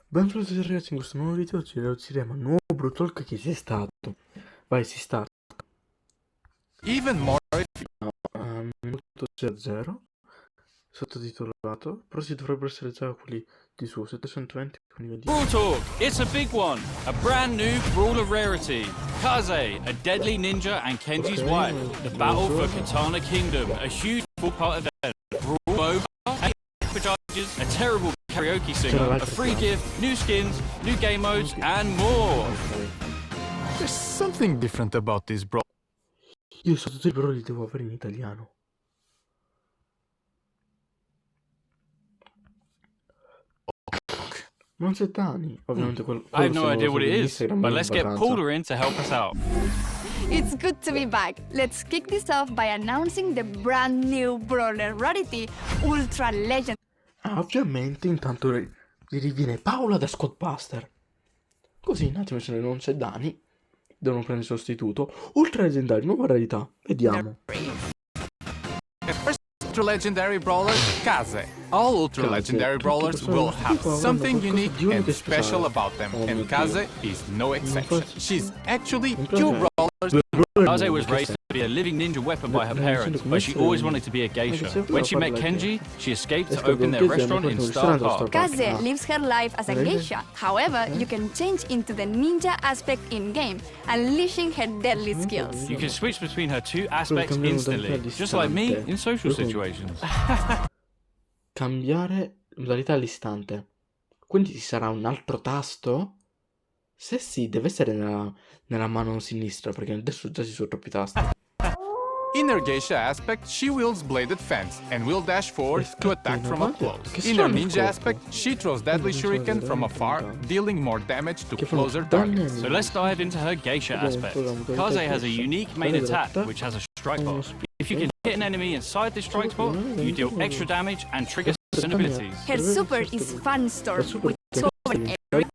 Benvenuti ragazzi in questo nuovo video. Oggi reagiremo a un nuovo Brawl Talk che si è stato. Vai, si sta. Even more Minuto 0 sottotitolato, però si dovrebbero essere già quelli di su 720 con i livelli. Brawl Talk, it's a big one. A brand new brawler rarity. Kaze, a deadly ninja and Kenji's wife. The battle for Katana Kingdom, a huge full-part event. Brawl over, charges, a terrible karaoke singer, a free gift, new skins, new game modes, and more. There's something different about this brawl. Io i sottotitoli però li devo avere in italiano. Non c'è Dani, ovviamente I have no idea what it is, but let's get Paula in to help us out. It's good to be back. Let's kick this off by announcing the brand new brawler rarity, Ultra Legend. Ovviamente intanto gli riviene Paola da Squadbuster. Così un attimo, se non c'è Dani, devono prendere il sostituto. Ultra leggendario, nuova rarità. Vediamo. The first Ultra Legendary Brawler, Kaze. All Ultra Legendary Brawlers will have something unique and special about them, and Kaze is no exception. She's actually two brawlers. Kaze was raised to be a living ninja weapon by her parents, but she always wanted to be a geisha. When she met Kenji, she escaped to open their restaurant in Star Park. Kaze lives her life as a geisha. However, you can change into the ninja aspect in-game, unleashing her deadly skills. You can switch between her two aspects instantly, just like me in social situations. Cambiare modalità all'istante. Quindi ci sarà un altro tasto? Se sì, deve essere nella mano sinistra, perché adesso già ci sono troppi tasti. In her geisha aspect, she wields bladed fence and will dash forward to attack from up close. In her ninja aspect, she throws deadly shuriken from afar, dealing more damage to closer targets. So let's dive into her geisha aspect. Kaze has a unique main attack, which has a strike box. If you can hit an enemy inside this strike spot, you deal extra damage and trigger certain abilities. Her super is Fun Storm, which is over area,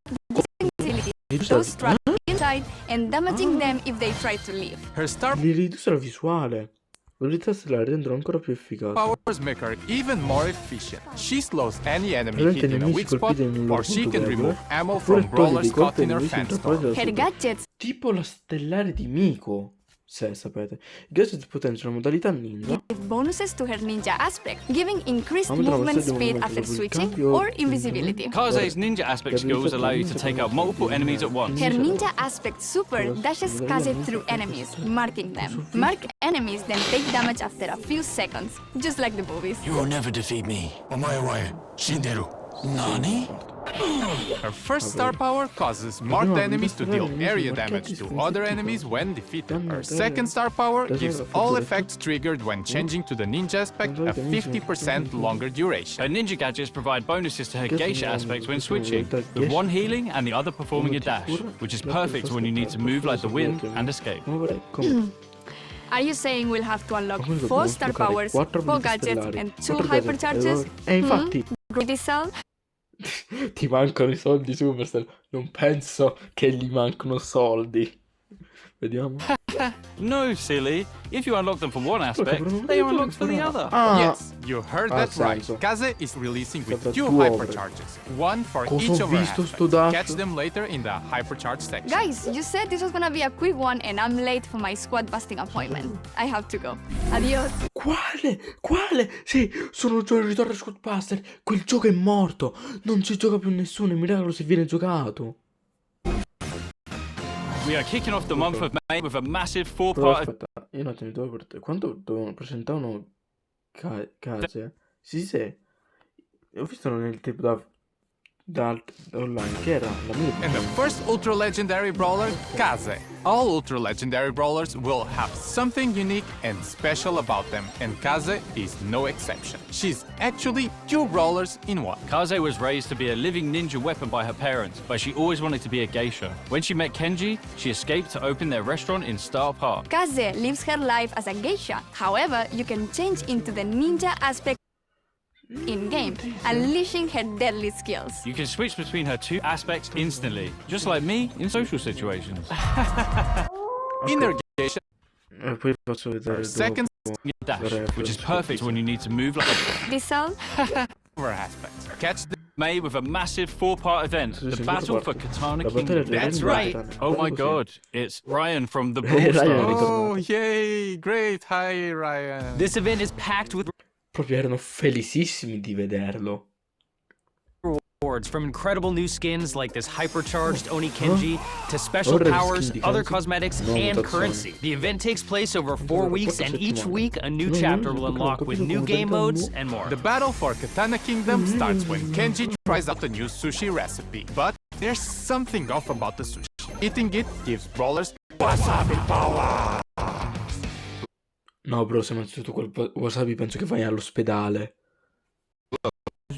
those trapped inside and damaging them if they try to leave. Her star Li riduce la visuale. L'abilità stellare rendono ancora più efficace. powers make her even more efficient. She slows any enemy hit in a weak spot, or she can remove ammo from brawlers caught in her fence storm. Her gadgets Tipo la stellare di Miko. Se sapete. I gadget potenziano la modalità ninja. give bonuses to her ninja aspect, giving increased movement speed after switching or invisibility. Kaze's ninja aspect skills allow you to take out multiple enemies at once. Her ninja aspect super dashes Kaze through enemies, marking them. Marked enemies then take damage after a few seconds, just like the movies. You will never defeat me. Omae wa shinderu. Nani? Her first star power causes marked enemies to deal area damage to other enemies when defeated. Her second star power gives all effects triggered when changing to the ninja aspect a 50% longer duration. Her ninja gadgets provide bonuses to her geisha aspects when switching, with one healing and the other performing a dash, which is perfect when you need to move like the wind and escape. Are you saying we'll have to unlock 4 star powers, 4 gadgets, and 2 hypercharges? E infatti Greedy Cell? ti mancano i soldi, Superstar. Non penso che gli mancano soldi. Vediamo. No, silly. If you unlock them for one aspect, they are unlocked for the other. Yes, you heard that right. Kaze is releasing with 2 hypercharges, one for each of her aspects. Catch them later in the hypercharge section. Guys, you said this was gonna be a quick one and I'm late for my squad busting appointment. I have to go. Adios. Quale? Sì, sono già in ritorno a Squadbuster. Quel gioco è morto. Non ci gioca più nessuno. È miracolo se viene giocato. We are kicking off the month of May with a massive Però 4-part aspetta, io un attimo devo quando dovevano presentare uno case? Sì. Ho visto nel tipo da online che era la mia. And the first Ultra Legendary Brawler, Kaze. All Ultra Legendary Brawlers will have something unique and special about them, and Kaze is no exception. She's actually 2 brawlers in one. Kaze was raised to be a living ninja weapon by her parents, but she always wanted to be a geisha. When she met Kenji, she escaped to open their restaurant in Star Park. Kaze lives her life as a geisha. However, you can change into the ninja aspect in-game, unleashing her deadly skills. You can switch between her two aspects instantly, just like me in social situations. In her geisha Poi faccio vedere second Dash, which is perfect when you need to move like a... This cell? aspects. Catch the Made with a massive 4-part event, Sì, the sì, Battle for parte. Katana La battaglia Kingdom. dei That's regni right. titani. Oh my Così. god, it's Ryan from the Brawl Ryan è Stars. ritornato. Oh, yay! Great! Hi, Ryan. This event is packed with Proprio erano felicissimi di vederlo. rewards from incredible new skins like this hypercharged Oni Kenji to special Ora powers, skin di other Kenji. cosmetics, Nuove and mutazioni. currency. The event takes place over 4 Allora, weeks, quattro and each settimane. week a new No, chapter no, will perché non ho unlock with capito new come game diventano modes and more. The battle for Katana Kingdom starts when Kenji tries out a new sushi recipe. But there's something off about the sushi. Eating it gives brawlers wasabi power. No, bro, se mangi tutto quel wasabi penso che vai all'ospedale.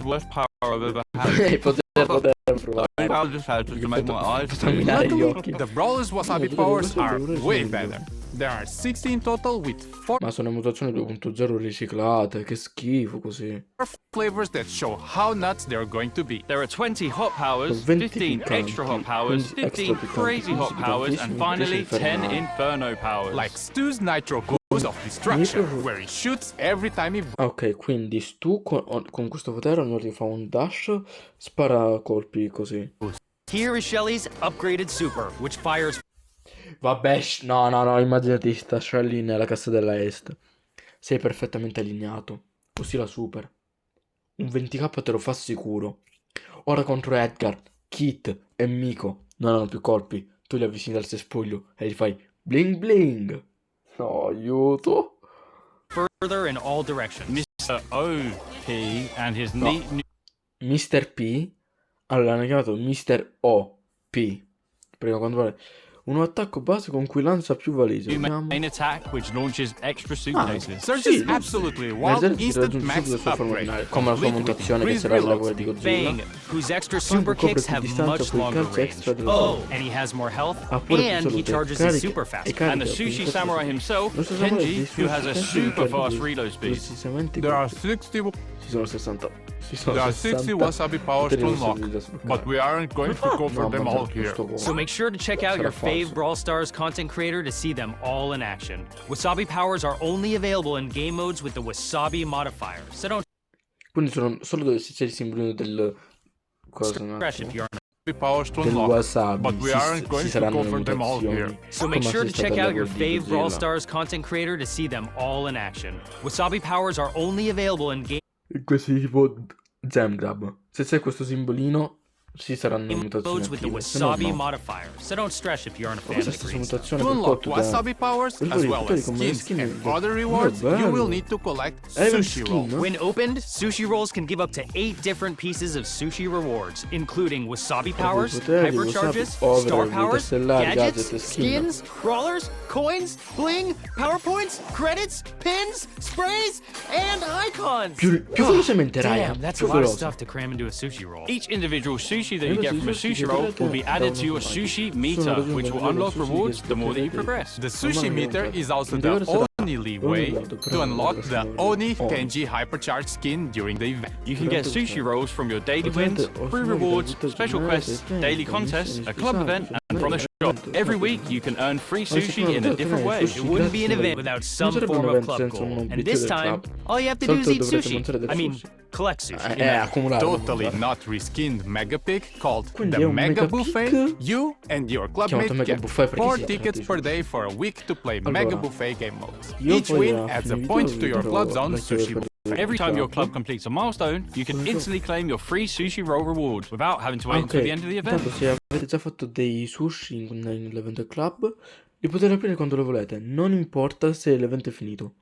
Worst power I've ever had. Poter provare. I just had to make my eyes. Staminare gli occhi. The brawlers wasabi powers are way better. There are 60 in total with 4 Ma sono mutazioni 2.0 riciclate, che schifo così. flavors that show how nuts they're going to be. There are 20 hot powers, 20 15 extra hot powers, 15 extra 15 piccanti, crazy hot 15 powers, and finally 10 infernali. inferno powers. Like Stu's Nitro Goose of Destruction, Nitro- where he shoots every time he Ok, quindi Stu con questo potere ogni volta che fa un dash spara colpi così. Here is Shelly's upgraded super, which fires Vabbè, no, immaginati sta Shelly nella cassa della Est. Sei perfettamente allineato. Così la super. Un 20k te lo fa sicuro. Ora contro Edgar, Kit e Miko non hanno più colpi. Tu li avvicini dal cespuglio e gli fai bling bling. No, aiuto. further in all directions. Mr. OP and his No. neat new Mr. P. Allora hanno chiamato Mr. OP. Prima quando vale un attacco base con cui lancia più valigie. Vediamo. main attack, which launches extra suitcases. Surge Sì, is absolutely nel wild senso che instant raggiunge max subito la sua forma upgrade. finale, come la sua complete with mutazione che increased sarà la reloads. quella di Godzilla. Bang, whose extra Franco super copre kicks più have distanza much con il longer calcio extra range. dello Oh, Sonic. and he has more health, Ha pure più and he salute, charges his carica super e fast. carica And the più sushi forte. samurai himself, Lo stesso samurai Kenji, dei who has a sushi super carica fast più reload speed. precisamente There are colpi. 60 Ci sono 60. Ci sono There are 60 60 wasabi powers to poteri unlock, da sbloccare. but we aren't going to go for No, them mangia all here. questo So make sure to check out your fave Brawl Stars content creator to see them all in action. Wasabi powers are only available in game modes with the Wasabi modifier, so don't Quindi sono solo dove c'è il simbolino del cosa un stress attimo. if you're Powers to Del unlock, wasabi. but we aren't going Ci to saranno go le for them all mutazioni. here. So make Come sure to assista check per out your quello di fave Brawl Godzilla. Stars content creator to see them all in action. Wasabi powers are only available in game Questo è tipo Zamgrab. Se c'è questo simbolino ci saranno mutazioni modes with the attive. Se no, Wasabi no. modifier, so don't stress if you aren't a Ma fan questa of the stessa green stuff. mutazione To per unlock cotto da... wasabi powers, Per as voi, well poteri as come le skins skin and del- other rewards, bello. you will need to collect Event sushi skin, rolls. no? When opened, sushi rolls can give up to 8 different pieces of sushi rewards, including wasabi powers, poteri, hypercharges, wasabi, star overall, powers, stellari, gadgets, gadget, skin. skins, brawlers, coins, bling, powerpoints, credits, pins, sprays, and icons. Più velocemente, Ryan. Damn, that's a Più lot of veloce. stuff to cram into a sushi roll. Each individual sushi that you get from a sushi roll will be added to your sushi meter, which will unlock rewards the more that you progress. The sushi meter is also the only way to unlock the Oni Kenji hypercharged skin during the event. You can get sushi rolls from your daily wins, free rewards, special quests, daily contests, a club event, and from the shop. Every week you can earn free sushi in a different way. It wouldn't be an event without some form of club goal. And this time, all you have to do is eat sushi. I mean, collect sushi. Accumulare. Totally not reskinned mega pick called Quindi è the un Mega mega Buffet. pick. You and your Chiamato clubmate Mega get Buffet perché 4 si tickets tratta per di day for a week to play Allora, Mega Buffet game modes. io Each poi win a adds a fine point video to your vi club's darò own la chiave sushi per buffet. Every time your club club completes a milestone, you can instantly claim your free sushi roll reward without having to wait until the end of the event. Intanto se avete già fatto dei sushi nell'evento club, li potete aprire quando lo volete, non importa se l'evento è finito.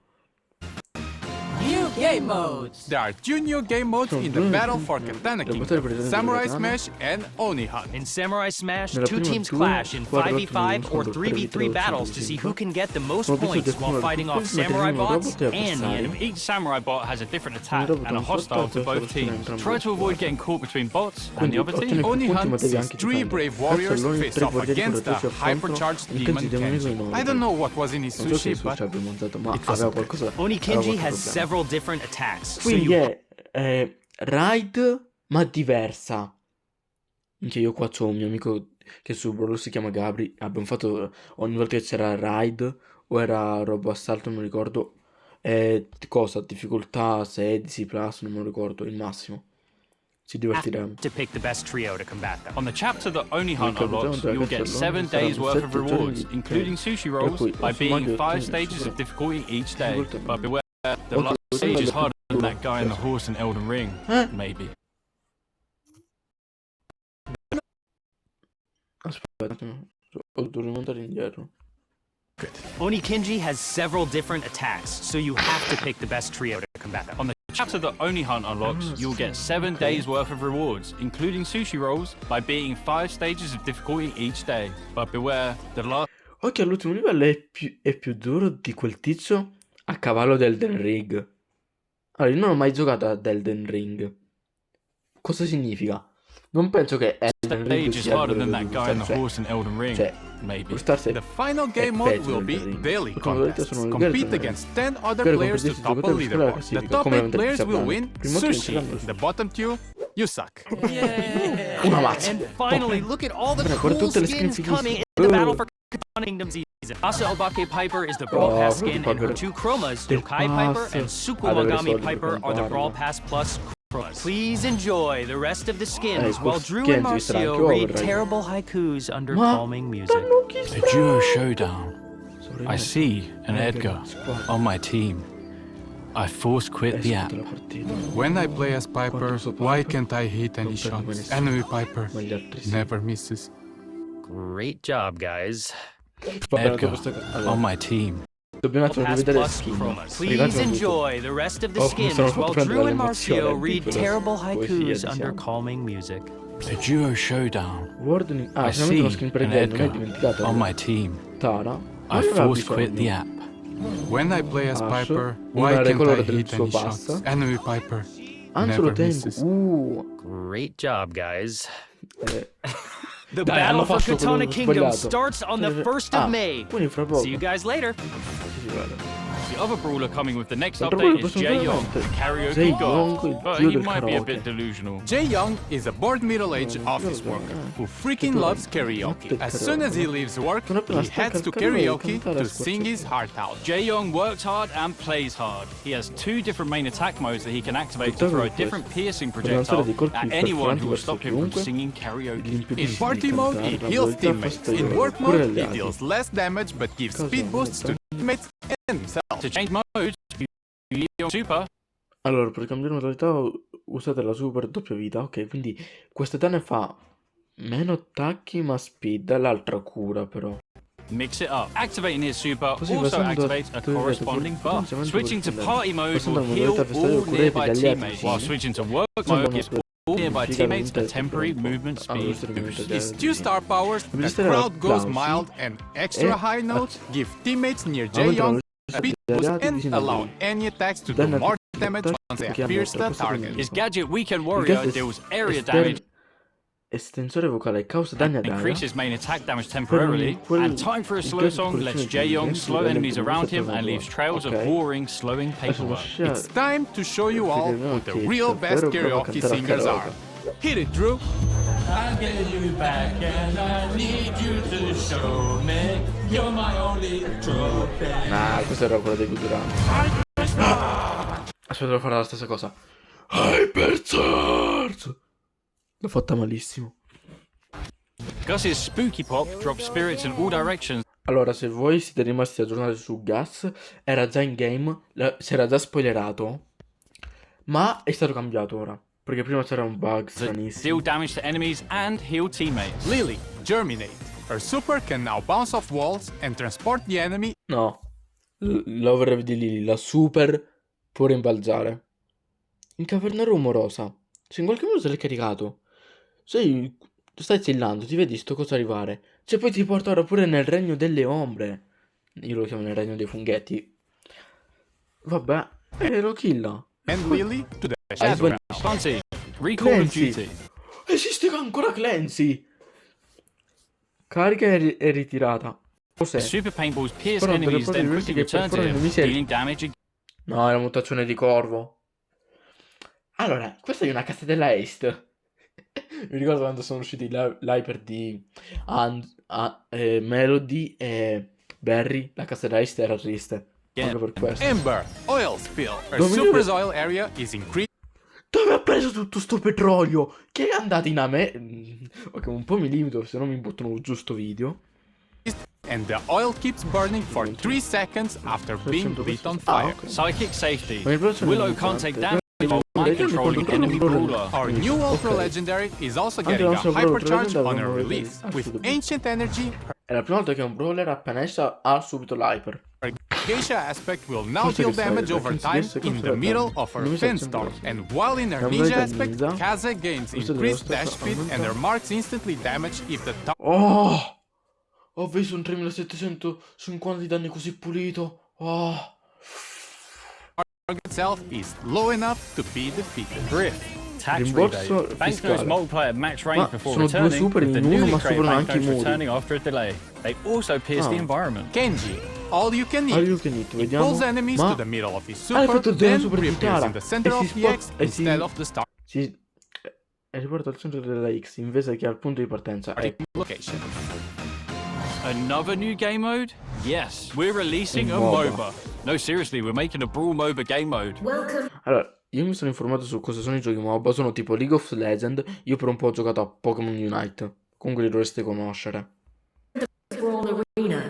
New game modes. There are 2 new game modes in the battle for Katana Kingdom, Samurai Smash and Oni Hunt. In Samurai Smash, Nella two prima teams due clash in squadre 5v5 or contro 3v3 3v3 battles to see who can get the most Come ho visto points while che fighting uno off dei samurai primi bots robot è and the avversario. enemy. Each samurai bot has a different attack robot and a non hostile to sotto, both sono teams. entrambi Try to avoid getting caught between bots and the other ottieni team. più Oni punti, ma Hunt devi sees anche 3 difendere. brave warriors Alzano i face tre off guerrieri against con a il tuo affronto, hypercharged il demon Kenji demonico Kenji. enorme. I don't know what was in his Non so se sushi, il but sushi abbia mangiato, ma it was aveva qualcosa. Oni aveva Kenji qualche has problema. several different attacks, so Quindi you è raid ma diversa. Anche io qua c'ho un mio amico che su Brawl si chiama Gabri. Abbiamo fatto ogni volta che c'era raid o era roba assalto, non mi ricordo. Cosa? Difficoltà 16 plus, non me lo ricordo, il massimo. Ci divertiremo. to pick the best trio to combat them. On the chapter that only hunt Il capitano unlocks, della you'll get caccia 7 all'uomo days saranno worth of 7 giorni rewards, di including tempo, sushi per rolls, cui by il beating formaggio 5 ottiene stages solo of difficulty each day. difficoltà But beware, the Oltre last a stage is quello harder than più that guy in the duro. horse in Elden Ring, Eh? maybe. Aspetta un attimo, ho dovuto rimontare indietro. Onikinji has several different attacks, so you have to pick the best trio to combat them. On the chapter that only hunt unlocks, you'll get 7 days worth of rewards, including sushi rolls, by beating 5 stages of difficulty each day. But beware, the last Ok, all'ultimo livello è più duro di quel tizio a cavallo del Elden Ring. Allora, io non ho mai giocato ad Elden Ring. Cosa significa? Non penso che Elden Ring stage is sia il harder vero than that duro, guy in the cioè, horse in Elden Ring, cioè, maybe. questa se The final è game mode peggio will be del Ring. daily L'ultima modalità contests. sono le Compete gare against 10 other Gare players to competitive top a giocatori per la leaderboard. The classifica, top come 8 mentre players will sappiamo. win Primo team sushi. saranno The bottom 2, you suck. una mazza. And finally, look at all the Guarda, guarda cool tutte le skin skins coming in fighissime. the Battle for Katana Kingdom season. Asa Obake Piper is the Brawl Oh, Pass quello skin, di and her Piper. 2 chromas, Del Yokai Piper pass. and Ah, Sukumagami deve Piper, are the comprarlo. Brawl Pass Plus chromas. Please enjoy the rest of the skins quel while Drew skin and ci sarà Marcio anche read Override. terrible haikus under Ma calming music. stanno chi A duo showdown. I sta? see an Edgar on my team. I force quit the app. La partita. When I play as Piper, uso why Piper, can't I hit any non prendo shots? benissimo. Enemy Piper Ma gli altri sì. never misses. Great job, guys. Vabbè, dopo Edgar sta cosa- on allora, my team. dobbiamo un attimo Pass rivedere le Plus skin. chromas. Ragazzi, Please ho avuto- enjoy the rest of the Oh, mi skins sono while fatto prendere Drew and l'emozione Marcio di read quella terrible poesia, haikus under diciamo. calming music. A duo showdown. Wardening. Ah, I finalmente see uno skin per an il game, non hai Edgar dimenticato. on my team. Tara. I Non aveva force quit the bisogno. app. When I play as Passo. Piper, Una why can't regola I del hit suo any pass. shots? Enemy Piper Anselo never Tengu. misses. Great job, guys. Eh, The Dai, battle hanno for fatto quello Katana Kingdom sbagliato. starts on the 1st of Ah, May. quindi fra poco. See you guys later. Sì, guarda. The other brawler coming with the next L'altro update quello is possiamo Jae Young, veramente. karaoke Jae god, Young, il but dio he del might be a karaoke. bit delusional. Jae Young is a bored middle-aged office worker who freaking loves karaoke. As soon as he leaves work, he heads to karaoke to sing his heart out. Jae Young works hard and plays hard. He has 2 different main attack modes that he can activate to throw a different piercing projectile at anyone who will stop him from singing karaoke. In party mode, he heals teammates. In work mode, he deals less damage but gives speed boosts to teammates and himself. To change modes, you use Young Super. Allora, per cambiare modalità usate la super doppia vita. Ok, quindi questa ne fa meno attacchi ma speed. L'altra cura però. Mix it up. Activating his super Così also passando activates a a- corresponding buff. potenziamento Switching to personale. party mode Passando will alla heal modalità festival all cura nearby per gli altri teammates, while sì. switching to work Insomma, mode gives all nearby significa teammates a veramente temporary per un po'. movement Ah, speed questo è boost. veramente His da- 2-star powers, the Resistere crowd goes applausi. mild and extra high notes give teammates near Jae Aumentano Young le speed degli boost alleati and vicini a allow lui. any attacks to do Danno more attacchi damage once they che hanno pierce the oltre questo target. His gadget Weekend Il Warrior gas deals area estern- damage, estensore vocale causa danni ad area. increases main attack damage temporarily, and Time for a Slow Song lets Jae Young slow enemies around him and leaves trails of boring, slowing Adesso paperwork. It's time to show you all who the real best karaoke singers are. Hit it, Drew! I'll get you back and I need you to show me you're my only trophy. Ah, questa era quella dei culturali. Aspetta, devo fare la stessa cosa. Hypercharge! L'ho fatta malissimo. Gus's Spooky Pop drops spirits in all directions. Allora, se voi siete rimasti aggiornati su Gas, era già in game, si era già spoilerato, ma è stato cambiato ora. Perché prima c'era un bug stranissimo. Deal damage to enemies and heal teammates. Lily, Germinate. Her super can now bounce off walls and transport the enemy. No, l'overrev di Lily, la super può rimbalzare. In caverna rumorosa, se in qualche modo se l'hai caricato, stai chillando, ti vedi sto coso arrivare. Cioè poi ti porta ora pure nel regno delle ombre. Io lo chiamo nel regno dei funghetti. Vabbè, e lo killa. And Lily to the Hai shadow. sbagliato. Clancy, Recall of Clancy. Duty. Esiste ancora Clancy. Carica e ritirata. Cos'è? Super paintballs pierce Però delle enemies, porte then diverse quickly che return to perforano him, nemici e- dealing damage again. No, è la mutazione di corvo. Allora, questa è una castellella est. Mi ricordo quando sono usciti l'hyper di Melody e Barry, la castellella est era triste. Anche per questo. Ember, oil spill. Her Domino- super's oil area is increased. Dove ha preso tutto sto petrolio? Che è andato in Ok, un po' mi limito, se no mi buttano giù sto video. And the oil keeps burning for 3 seconds after being lit on fire. Psychic safety. Ma il braccio non Willow è can't take importante. damage while mind controlling enemy brawler. Our new Ultra Legendary is also getting a hypercharge on her release. With ancient energy, È la prima volta che un brawler appena esce ha subito l'hyper. her geisha aspect will now deal damage over time in the middle of her fin storm. And while in her ninja aspect, Kaze gains increased dash speed and her marks instantly damage if the Oh! Ho visto un 3750 di danni così pulito. Oh! target itself is low enough to be defeated. Drift. Tax Rimborso rebate. Banknotes fiscale. multiplier max range Ma before sono due returning, super with the in uno, newly ma created superano anche i banknotes muri. returning after a delay. They also pierce the Ah. environment. Kenji, all you can eat. All you can eat, He vediamo. pulls enemies Ma to the middle of his hai super, fatto il then super di reappears Tara in the center e of si the X sposta e si... instead of the start È riportato al centro della X invece che al punto di partenza. location. Another new game mode? Yes, we're releasing a MOBA. MOBA. No, seriously, we're making a Brawl MOBA game mode. Allora, io mi sono informato su cosa sono i giochi MOBA, sono tipo League of Legends, io per un po' ho giocato a Pokémon Unite, comunque li dovreste conoscere.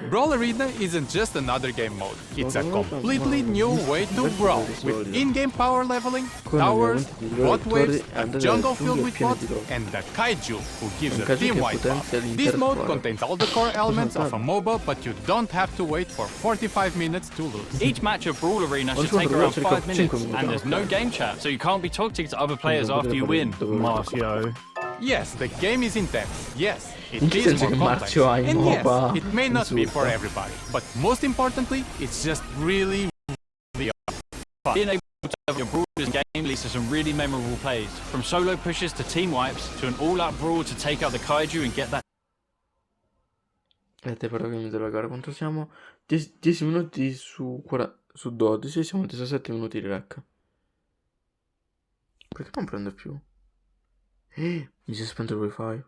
Brawl Arena isn't just another game mode, it's a completely new way to brawl, with in-game power leveling, towers, bot waves, a jungle filled with bots, and the Kaiju, who gives a team-wide buff. This mode contains all the core elements of a MOBA, but you don't have to wait for 45 minutes to lose. Each match of Brawl Arena should take around 5 minutes, and there's no game chat, so you can't be toxic to other players after you win. Marcio. Yes, the game is intense, yes, In it che is senso more che complex, Marcio ha in and yes, MOBA it may not be for insulta? everybody, but most importantly, it's just really fun. Being able to have your Brawlers game leads to some really memorable plays, from solo pushes to team wipes, to an all-out brawl to take out the Kaiju and get that. Te però che mi devo gara, quanto siamo? 10 minuti su 12, siamo a 17 minuti di rec. Perché non prende più? Mi si è spento il wifi.